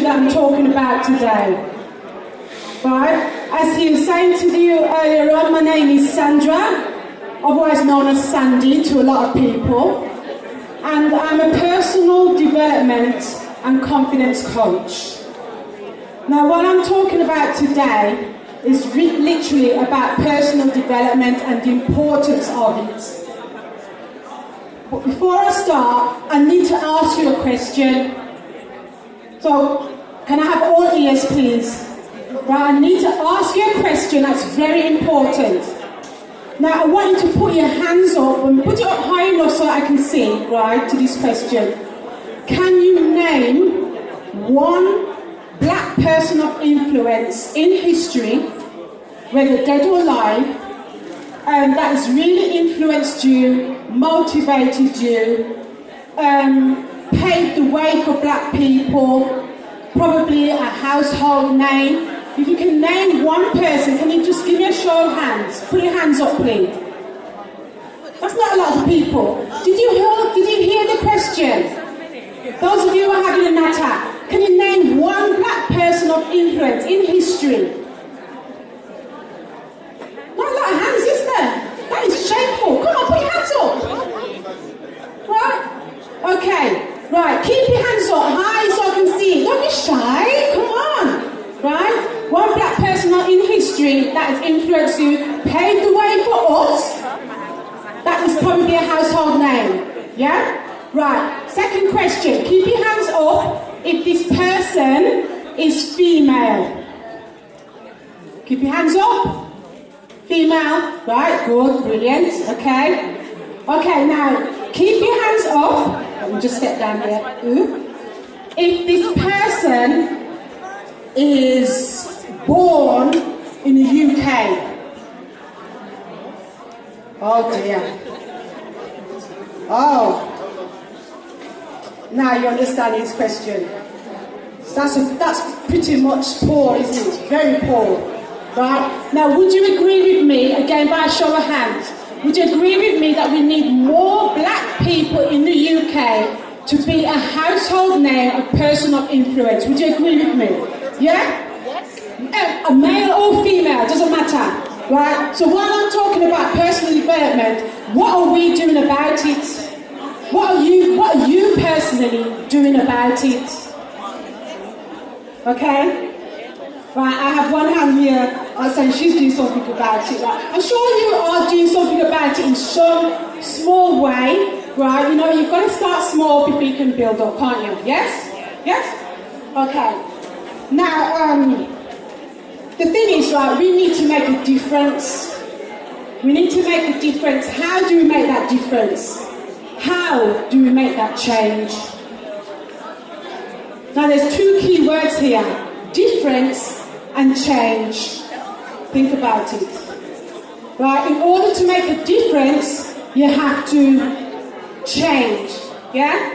that I'm talking about today. Right? As he was saying to you earlier on, my name is Sandra, otherwise known as Sandy to a lot of people, and I'm a personal development and confidence coach. Now, what I'm talking about today is literally about personal development and the importance of it. But before I start, I need to ask you a question. So, can I have all ears, please? Right, I need to ask you a question that's very important. Now, I want you to put your hands up and put it up high enough so I can see, right, to this question. Can you name one black person of influence in history, whether dead or alive, that has really influenced you, motivated you, paved the way for black people, probably a household name? If you can name one person, can you just give me a show of hands? Put your hands up, please. That's not a lot of people. Did you hear the question? Those of you who are having an attack, can you name one black person of influence in history? Not a lot of hands, is there? That is shameful. Come on, put your hands up. Right? Okay. Right. Keep your hands up high so I can see. Don't be shy. Come on. Right? One black person in history that has influenced you, paved the way for us. That is probably a household name. Yeah? Right. Second question. Keep your hands up if this person is female. Keep your hands up. Female. Right. Good. Brilliant. Okay. Okay. Now, keep your hands up. Let me just step down here. Ooh. If this person is born in the UK. Oh dear. Oh. Now you understand his question. That's pretty much poor, isn't it? Very poor. Right? Now would you agree with me, again by a show of hands, would you agree with me that we need more black people in the UK to be a household name, a person of influence? Would you agree with me? Yeah? A male or female, doesn't matter, right? So while I'm talking about personal development, what are we doing about it? What are you personally doing about it? Okay? Right, I have one hand here. I'm saying she's doing something about it. Right? I'm sure you are doing something about it in some small way, right? You know, you've got to start small before you can build up, can't you? Yes? Yes? Okay. Now, the thing is, right, we need to make a difference. We need to make a difference. How do we make that difference? How do we make that change? Now, there's two key words here. Difference and change. Think about it. Right, in order to make a difference, you have to change. Yeah?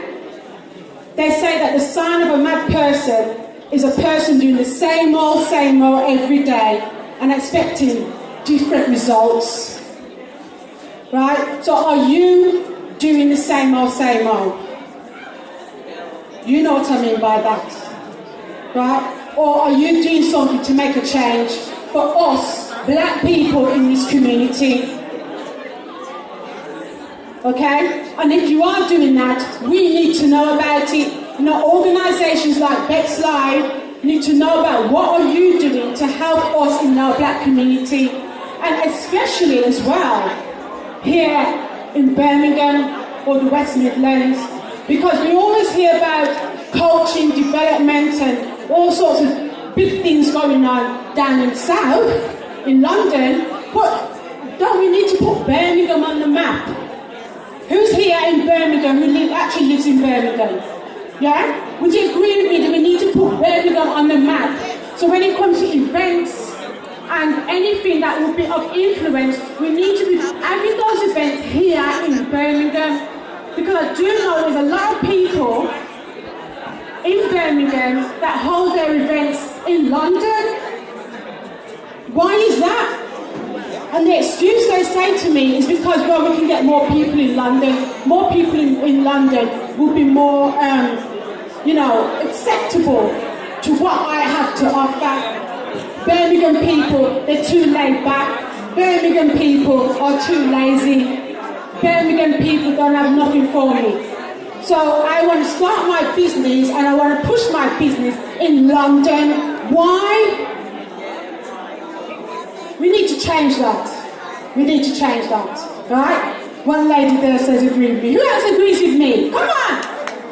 They say that the sign of a mad person is a person doing the same old every day and expecting different results. Right? So are you doing the same old? You know what I mean by that. Right? Or are you doing something to make a change for us, black people in this community? Okay? And if you are doing that, we need to know about it. You know, organisations like Bex Live need to know about what are you doing to help us in our black community, and especially as well here in Birmingham or the West Midlands, because we always hear about coaching, development and all sorts of big things going on down in the south, in London, but don't we need to put Birmingham on the map? Who's here in Birmingham who actually lives in Birmingham? Yeah? Would you agree with me that we need to put Birmingham on the map? So when it comes to events and anything that will be of influence, we need to be having those events here in Birmingham. Because I do know there's a lot of people in Birmingham that hold their events in London. Why is that? And the excuse they say to me is because, well, we can get more people in London. More people in London will be more, acceptable to what I have to offer. Birmingham people, they're too laid back. Birmingham people are too lazy. Birmingham people don't have nothing for me. So I want to start my business and I want to push my business in London. Why? We need to change that. We need to change that, right? One lady there says agree with me. Who else agrees with me? Come on!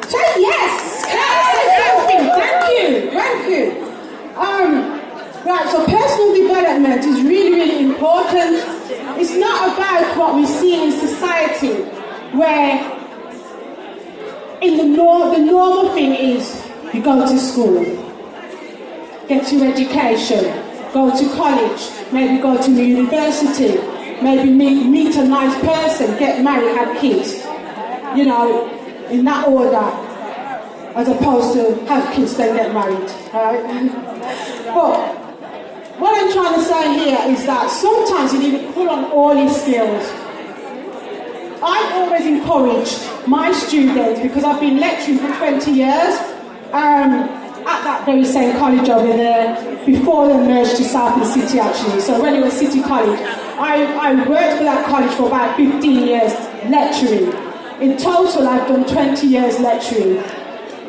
Say yes! Say something. Thank you. Thank you. Right, so personal development is really, really important. It's not about what we see in society, where the normal thing is you go to school, get your education, go to college, maybe go to the university, maybe meet a nice person, get married, have kids, you know, in that order, as opposed to have kids then get married, right? But what I'm trying to say here is that sometimes you need to pull on all your skills. I always encourage my students, because I've been lecturing for 20 years at that very same college over there, before they merged to Southern City actually. So when it was City College, I worked for that college for about 15 years lecturing. In total, I've done 20 years lecturing.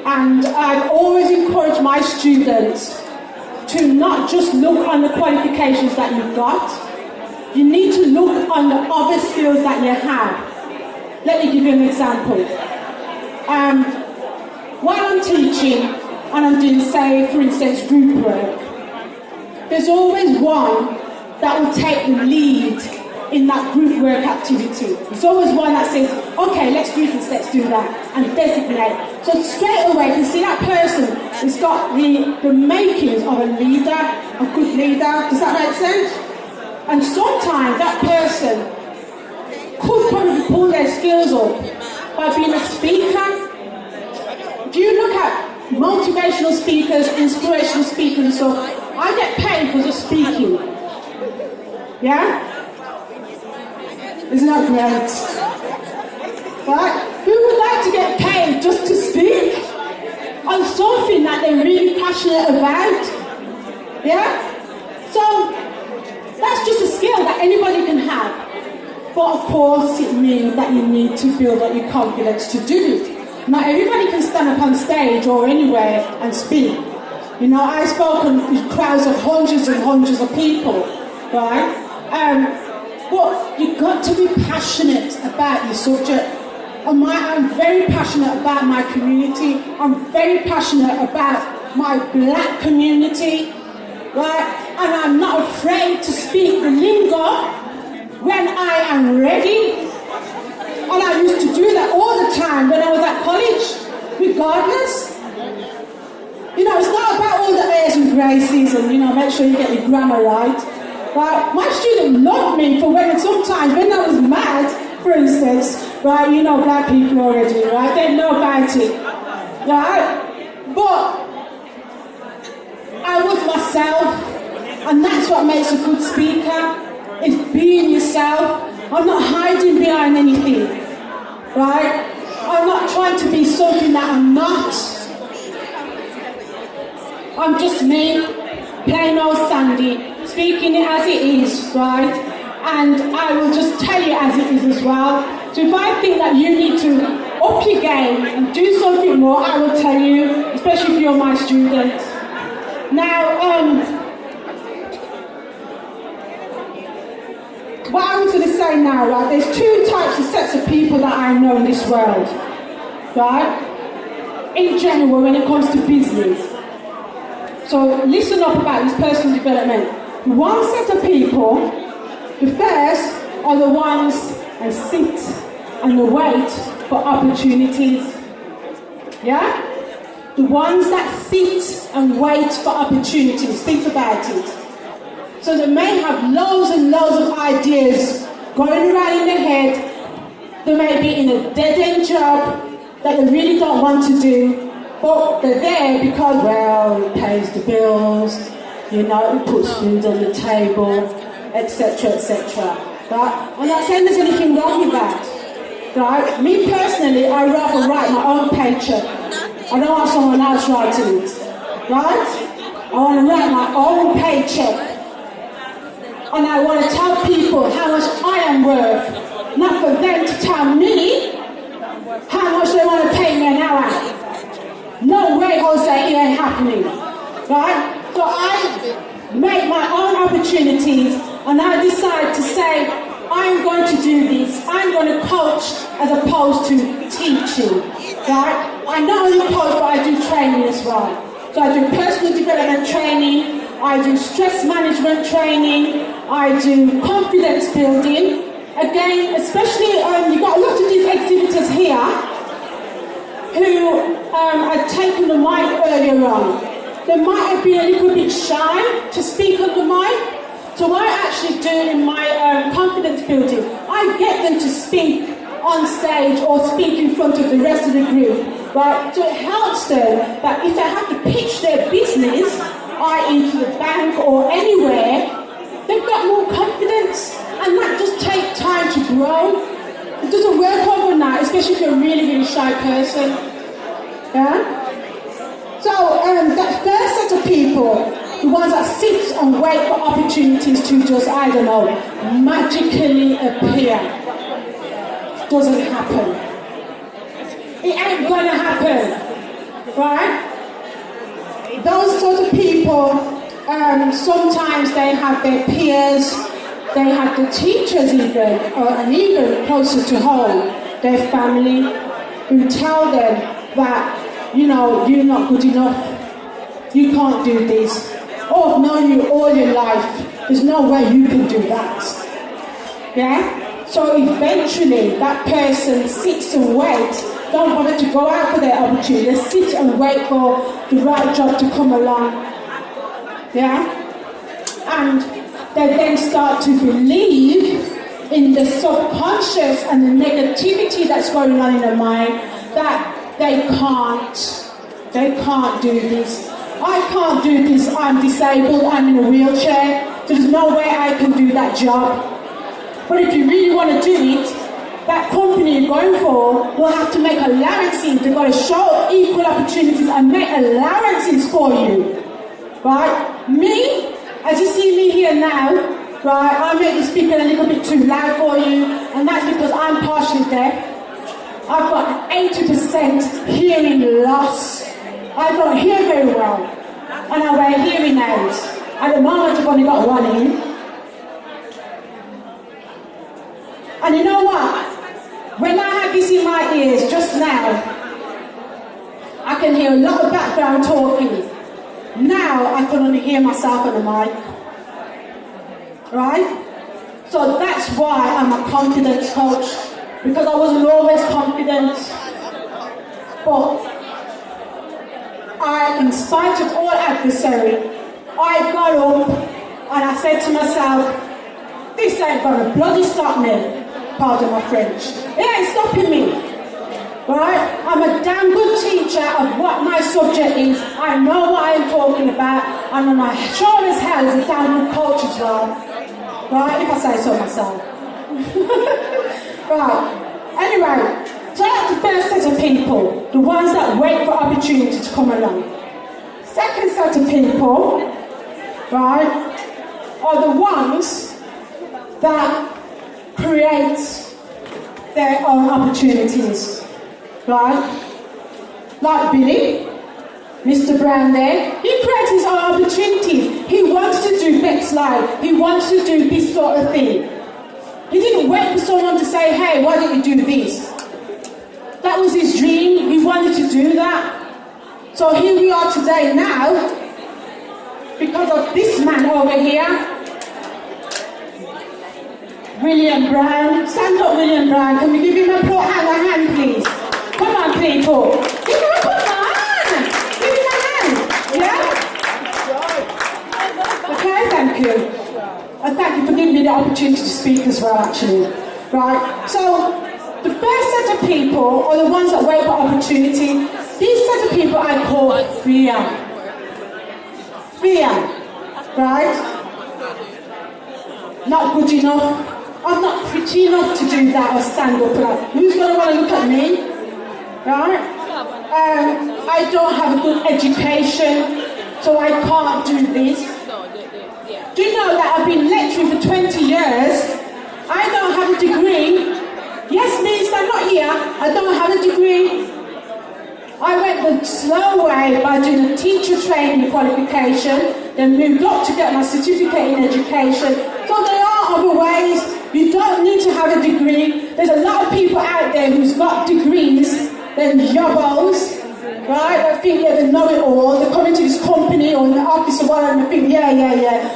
And I've always encouraged my students to not just look on the qualifications that you've got. You need to look on the other skills that you have. Let me give you an example. While I'm teaching and I'm doing, say, for instance, group work, there's always one that will take the lead in that group work activity. There's always one that says, okay, let's do this, let's do that, and designate. So straight away, you can see that person has got the makings of a leader, a good leader. Does that make sense? And sometimes that person could probably pull their skills up by being a speaker. If you look at motivational speakers, inspirational speakers, and so I get paid for just speaking. Yeah? Isn't that great? Right? Who would like to get paid just to speak on something that they're really passionate about? Yeah? So that's just a skill that anybody can have. But of course it means that you need to build up your confidence to do it. Not everybody can stand up on stage or anywhere and speak. You know, I've spoken to crowds of hundreds and hundreds of people, right? But you've got to be passionate about your subject. I'm very passionate about my community. I'm very passionate about my black community, right? And I'm not afraid to speak the lingo when I am ready. And I used to do that all the time when I was at college, regardless. You know, it's not about all the A's and graces and, you know, make sure you get your grammar right. Right? My students loved me for sometimes when I was mad, for instance, right, you know black people already, right? They know about it, right? But I was myself, and that's what makes a good speaker, is being yourself. I'm not hiding behind anything, right? I'm not trying to be something that I'm not. I'm just me, plain old Sandy, speaking it as it is, right? And I will just tell you as it is as well. So if I think that you need to up your game and do something more, I will tell you, especially if you're my student. Now, what I was going to say now, right, there's two types of sets of people that I know in this world, right? In general, when it comes to business. So listen up about this personal development. One set of people, the first are the ones that sit and wait for opportunities. Yeah? The ones that sit and wait for opportunities. Think about it. So they may have loads and loads of ideas going around in their head. They may be in a dead-end job that they really don't want to do, but they're there because, well, it pays the bills, you know, it puts food on the table, etc., etc. Right? I'm not saying there's anything wrong with that. Right? Me personally, I rather write my own paycheck. I don't want someone else writing it. right? I want to write my own paycheck. And I want to tell people how much I am worth, not for them to tell me how much they want to pay me an hour. No way, Jose, it ain't happening, right? So I make my own opportunities, and I decide to say, I'm going to do this. I'm going to coach as opposed to teaching, right? I not only coach, but I do training as well. So I do personal development training, I do stress management training, I do confidence building. Again, especially, you've got a lot of these exhibitors here who had taken the mic earlier on. They might have been a little bit shy to speak on the mic. So what I actually do in my confidence building, I get them to speak on stage or speak in front of the rest of the group, right? So it helps them that if they have to pitch their business, i.e. to the bank or anywhere, they've got more confidence, and that does take time to grow. It doesn't work overnight, especially if you're a really, really shy person. Yeah? So that first set of people, the ones that sit and wait for opportunities to just, I don't know, magically appear, doesn't happen. It ain't gonna happen, right? Those sort of people, sometimes they have their peers, they have the teachers even, and even closer to home, their family, who tell them that, you know, you're not good enough, you can't do this. Oh, I've known you all your life, there's no way you can do that. Yeah? So eventually that person sits and waits, don't bother to go out for their opportunity, they sit and wait for the right job to come along. Yeah? And they then start to believe in the subconscious and the negativity that's going on in their mind that they can't do this. I can't do this, I'm disabled, I'm in a wheelchair, there's no way I can do that job. But if you really want to do it, that company you're going for will have to make allowances. They've got to show equal opportunities and make allowances for you. Right? Me, as you see me here now, right, I make the speaker a little bit too loud for you, and that's because I'm partially deaf. I've got 80% hearing loss. I don't hear very well, and I wear hearing aids. At the moment, I've only got one in. And you know what? When I had this in my ears just now, I can hear a lot of background talking. Now I can only hear myself on the mic. Right? So that's why I'm a confidence coach, because I wasn't always confident. But in spite of all adversary, I got up and I said to myself, this ain't gonna bloody stop me. Pardon my French. It ain't stopping me. Right? I'm a damn good teacher of what my subject is. I know what I'm talking about, and I'm sure as hell is a damn good coach as well. Right? If I say so myself. Right. Anyway, so that's the first set of people, the ones that wait for opportunity to come along. Second set of people, right, are the ones that create their own opportunities, right? Like Billy, Mr. Brown there, he creates his own opportunities. He wants to do Beck's Live. He wants to do this sort of thing. He didn't wait for someone to say, hey, why don't you do this? That was his dream. He wanted to do that. So here we are today now, because of this man over here, William Brown. Stand up, William Brown. Can we give him a hand, please? Come on, people. Give him a hand. Give him a hand. Yeah? Okay, thank you. And thank you for giving me the opportunity to speak as well, actually. Right? So, the first set of people are the ones that wait for opportunity. These set of people I call fear. Fear. Right? Not good enough. I'm not pretty enough to do that or stand up. Like, who's going to want to look at me? Right? I don't have a good education. do this. Do you know that I've been lecturing for 20 years? I don't have a degree. Yes, Minister, I'm not here. I don't have a degree. I went the slow way by doing a teacher training qualification, then moved up to get my certificate in education. So there are other ways. You don't need to have a degree. There's a lot of people out there who's got degrees, then yobbos, right? I think they know it all. They come into this company or in the office or whatever and they think, yeah,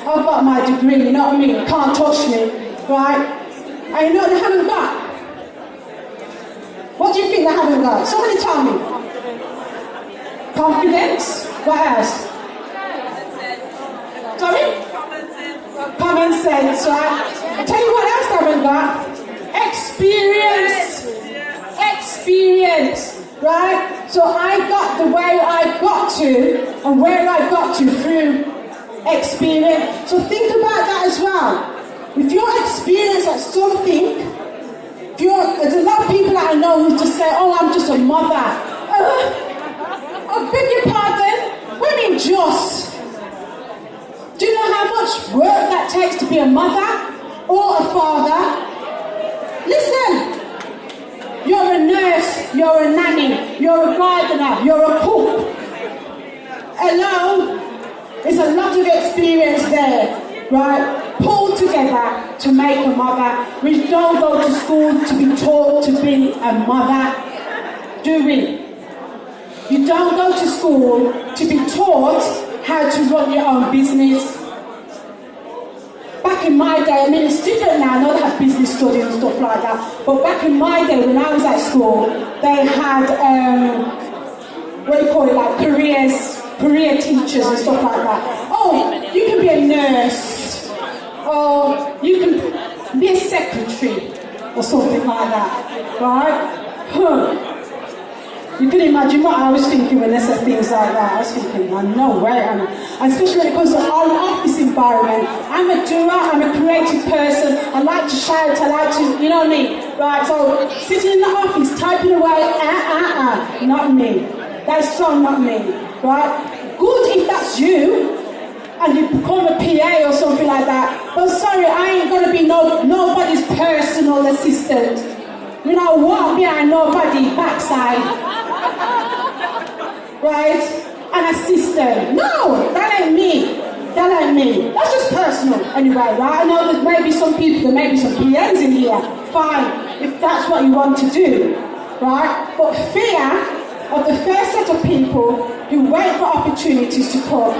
I've got my degree, you know what I mean? Can't touch me, right? And you know what they haven't got? What do you think they haven't got? Somebody tell me. Confidence. What else? Sorry? Common sense, right? I'll tell you what else I haven't got. Experience, right? So I got the way I got to and where I got to through experience. So think about that as well. If you're experienced at something, there's a lot of people that I know who just say, oh, I'm just a mother. I beg your pardon? What do you mean just? Do you know how much work that takes to be a mother or a father? Listen, you're a nurse, you're a nanny, you're a gardener, you're a cook. Hello? There's a lot of experience there, right? Pulled together to make a mother. We don't go to school to be taught to be a mother, do we? You don't go to school to be taught how to run your own business. Back in my day, I mean it's different now, I know they have business studies and stuff like that, but back in my day when I was at school, they had, what do you call it, like career teachers and stuff like that. Oh, you can be a nurse, or you can be a secretary, or something like that, right? You can imagine what I was thinking when they said things like that. I was thinking, oh, no way. And especially when it comes to our office environment. I'm a doer, I'm a creative person. I like to shout, I like to, you know what I mean? Right, so sitting in the office, typing away, not me. That's so not me, right? Good if that's you, and you become a PA or something like that. But sorry, I ain't gonna be nobody's personal assistant. You know what? Behind nobody backside. Right? An assistant. No, that ain't me. That's just personal anyway, right? I know there may be some PAs in here. Fine, if that's what you want to do. Right? But fear of the first set of people who wait for opportunities to come.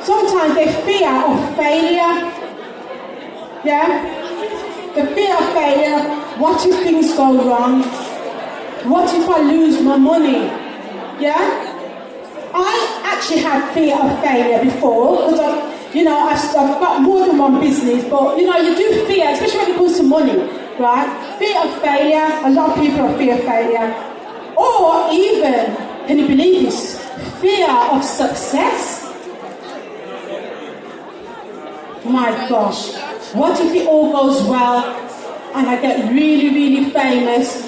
Sometimes they fear of failure. Yeah? The fear of failure. What if things go wrong? What if I lose my money? Yeah? I actually had fear of failure before, because I've got more than one business, but you do fear, especially when it comes to money, right? Fear of failure, a lot of people are fear of failure. Or even, can you believe this? Fear of success. My gosh, what if it all goes well and I get really, really famous?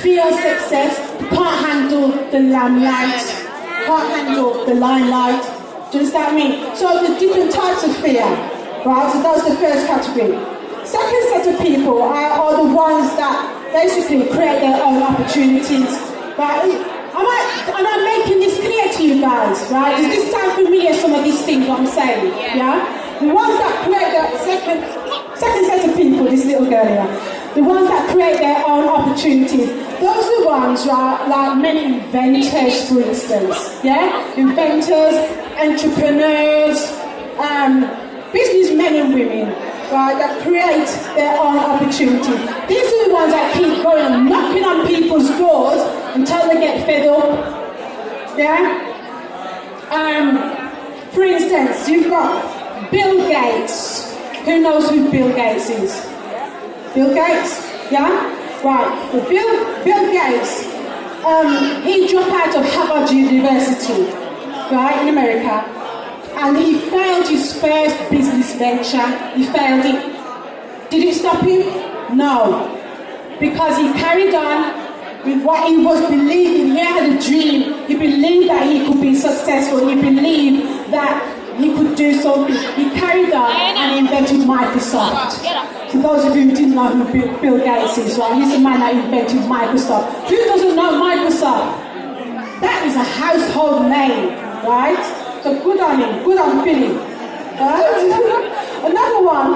Fear of success, can't handle the limelight, can't handle the limelight. Do you understand me? So there's different types of fear, right? So that's the first category. Second set of people are the ones that basically create their own opportunities, right? Am I making this clear to you guys, right? Does this sound familiar, some of these things what I'm saying, yeah? The ones that create their second set of people, this little girl here, the ones that create their own opportunities, those are the ones, right, like many inventors, for instance, yeah? Inventors, entrepreneurs, businessmen and women, right, that create their own opportunity. These are the ones that keep going and knocking on people's doors until they get fed up, yeah? For instance, you've got Bill Gates. Who knows who Bill Gates is? Bill Gates, yeah? Right, well, Bill Gates, he dropped out of Harvard University, right, in America, and he failed his first business venture. He failed it. Did it stop him? No, because he carried on with what he was believing. He had a dream. He believed that he could be successful. He believed that he could do something, he carried on and invented Microsoft. For those of you who didn't know who Bill Gates is, right, he's the man that invented Microsoft. Who doesn't know Microsoft? That is a household name, right? So good on him, good on Billy. Right? Another one,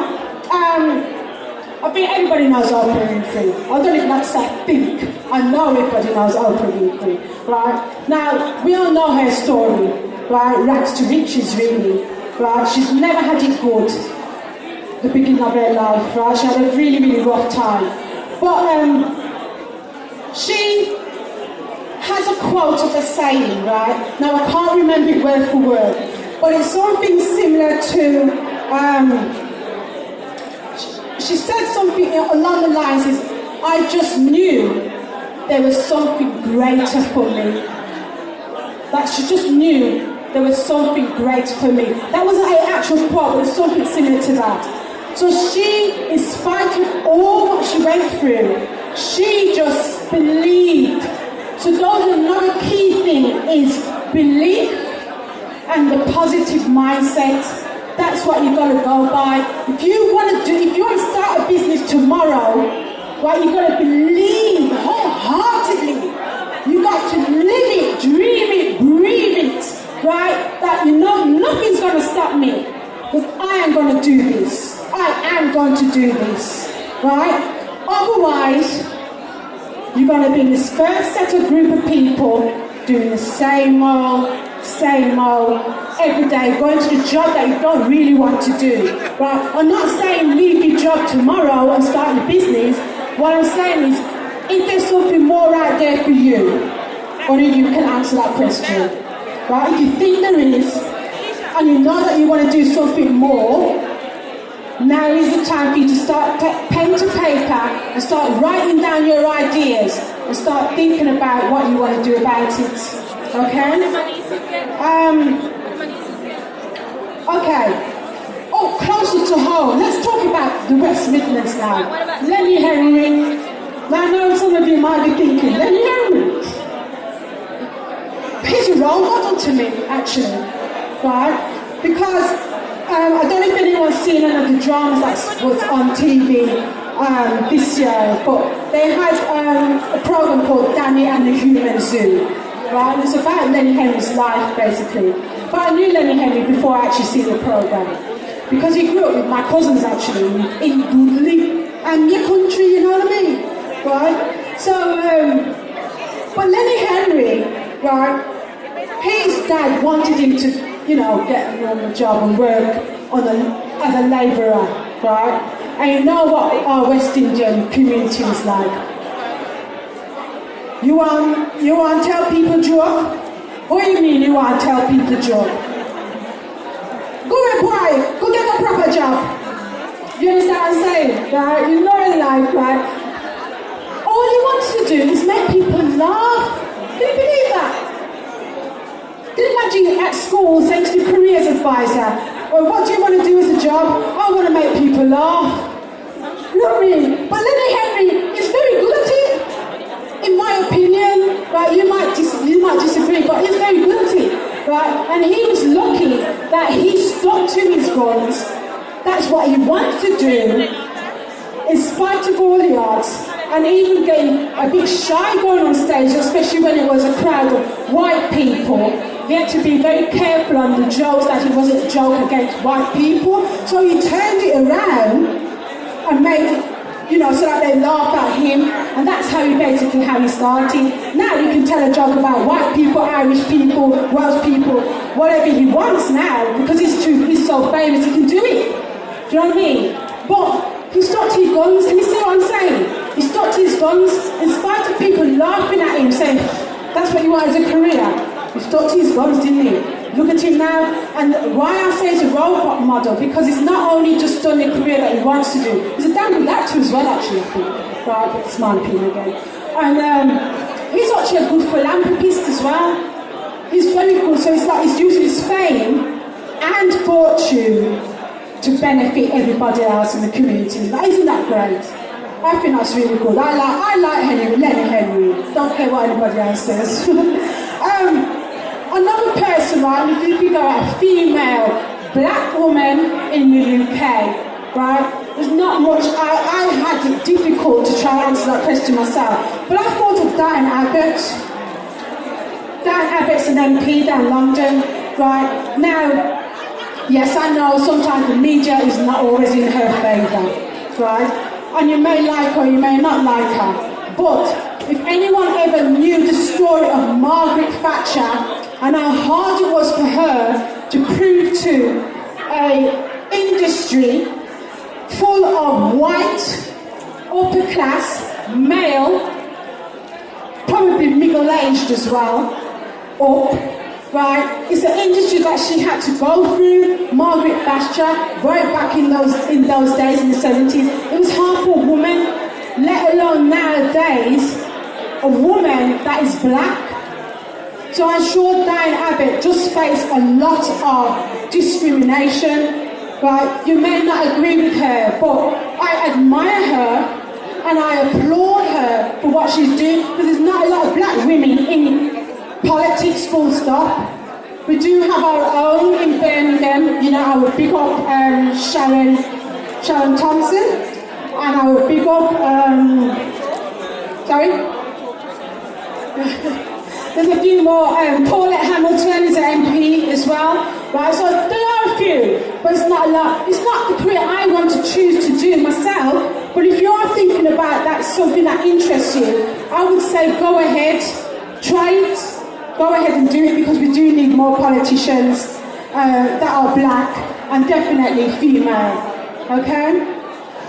I think everybody knows Oprah Winfrey. I don't even have to say think. I know everybody knows Oprah Winfrey, right? Now, we all know her story, right? Rags to riches, really, right? She's never had it good, the beginning of her life, right? She had a really, really rough time. But she has a quote of a saying, right? Now, I can't remember it word for word, but it's something similar to, she said something along the lines is, I just knew there was something greater for me. That she just knew there was something greater for me. That wasn't an actual quote, but it's something similar to that. So she, in spite of all what she went through, she just believed. So those another key thing is belief and the positive mindset. That's what you've got to go by. If you want to start a business tomorrow, right, you've got to believe wholeheartedly. You've got to live it, dream it, breathe it, right? That you know nothing's going to stop me. Because I am going to do this. I am going to do this, right? Otherwise, you're going to be in this first set of group of people doing the same old, every day, going to the job that you don't really want to do, right? I'm not saying leave your job tomorrow and start your business. What I'm saying is, if there's something more out there for you, only you can answer that question, right? If you think there is, and you know that you want to do something more, now is the time for you to start pen to paper and start writing down your ideas and start thinking about what you want to do about it. Okay? Okay. Oh, closer to home. Let's talk about the West Midlands now. Lenny Henry. Now I know some of you might be thinking, Lenny Henry. He's a role model to me, actually. Right? Because I don't know if anyone's seen any of the dramas that was on TV this year, but they had a program called Danny and the Human Zoo. Right? It's about Lenny Henry's life, basically. But I knew Lenny Henry before I actually seen the program, because he grew up with my cousins, actually, in Goodley and your country, you know what I mean? Right? So, but Lenny Henry, right, his dad wanted him to, you know, get a normal job and work as a labourer, right? And you know what our West Indian community is like. You want to tell people joke? What do you mean you want to tell people joke? Go away, boy, go get a proper job. You understand what I'm saying? Right? You know in life, right? All he wants to do is make people laugh. Can you believe that? Can you imagine at school saying to the careers advisor, well, what do you want to do as a job? I want to make people laugh. You know what I mean? But Lenny Henry is very good at it. In my opinion, right, you might disagree, but he's very good at it, right? And he was lucky that he stuck to his guns. That's what he wanted to do, in spite of all the odds, and even getting a bit shy going on stage, especially when it was a crowd of white people. He had to be very careful on the jokes that he wasn't joking against white people. So he turned it around and made it, you know, so that they laugh at him, and that's how he started. Now he can tell a joke about white people, Irish people, Welsh people, whatever he wants now, because he's so famous, he can do it. Do you know what I mean? But he stuck to his guns, and you see what I'm saying? He stuck to his guns, in spite of people laughing at him, saying, that's what you want as a career. He stuck to his guns, didn't he? Look at him now, and why I say he's a role model, because he's not only just done the career that he wants to do, he's a damn good actor as well, actually, I think. Right, but it's my opinion again. And he's actually a good philanthropist as well. He's very good, so it's like he's using his fame and fortune to benefit everybody else in the community. Isn't that great? I think that's really good. I like Lenny Henry. Don't care what anybody else says. Another person, right, if you go at a female black woman in the UK, right? There's not much. I had it difficult to try and answer that question myself, but I thought of Diane Abbott. Diane Abbott's an MP down London, right? Now, yes, I know sometimes the media is not always in her favour, right? And you may like her, you may not like her, but if anyone ever knew the story of Margaret Thatcher and how hard it was for her to prove to an industry full of white, upper class, male, probably middle-aged as well, up, right? It's an industry that she had to go through. Margaret Thatcher, right back in those days in the 70s, it was hard for a woman, let alone nowadays, a woman that is black. So I'm sure Diane Abbott just faced a lot of discrimination. Right? You may not agree with her, but I admire her and I applaud her for what she's doing, because there's not a lot of black women in politics, full stop. We do have our own in Birmingham, you know, our big up Sharon Thompson, and our big up, there's a few more, Paulette Hamilton is an MP as well, right? So there are a few, but it's not a lot. It's not the career I want to choose to do myself, but if you're thinking about that, something that interests you, I would say go ahead, try it, go ahead and do it, because we do need more politicians that are black and definitely female, okay?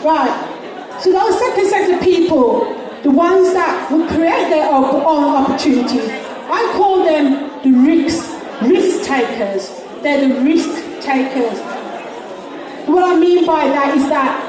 Right, so those second set of people, the ones that will create their own opportunities, I call them the risk takers. They're the risk takers. What I mean by that is that